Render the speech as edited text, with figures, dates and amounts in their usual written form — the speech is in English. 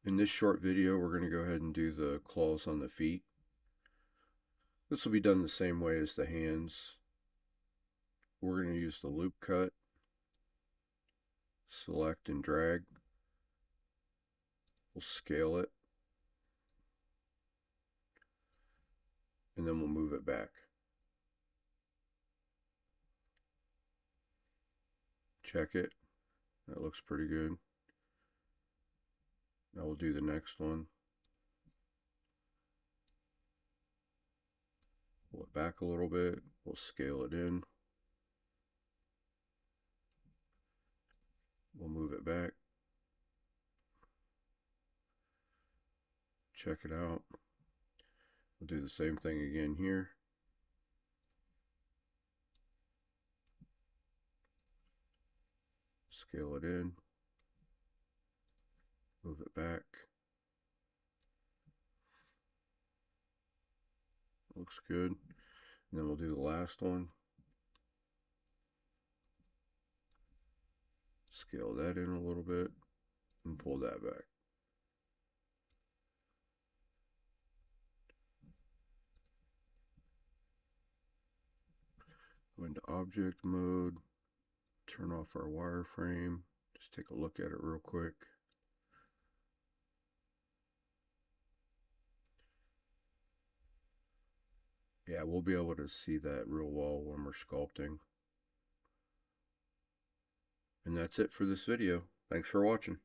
In this short video, we're going to go ahead and do the claws on the feet. This will be done the same way as the hands. We're going to use the loop cut, select and drag. We'll scale it, and then we'll move it back. Check it. That looks pretty good. Now we'll do the next one. Pull it back a little bit. We'll scale it in. We'll move it back. Check it out. We'll do the same thing again here. Scale it in. Move it back. Looks good. And then we'll do the last one. Scale that in a little bit and pull that back. Go into object mode, turn off our wireframe, just take a look at it real quick. Yeah, we'll be able to see that real well when we're sculpting. And that's it for this video. Thanks for watching.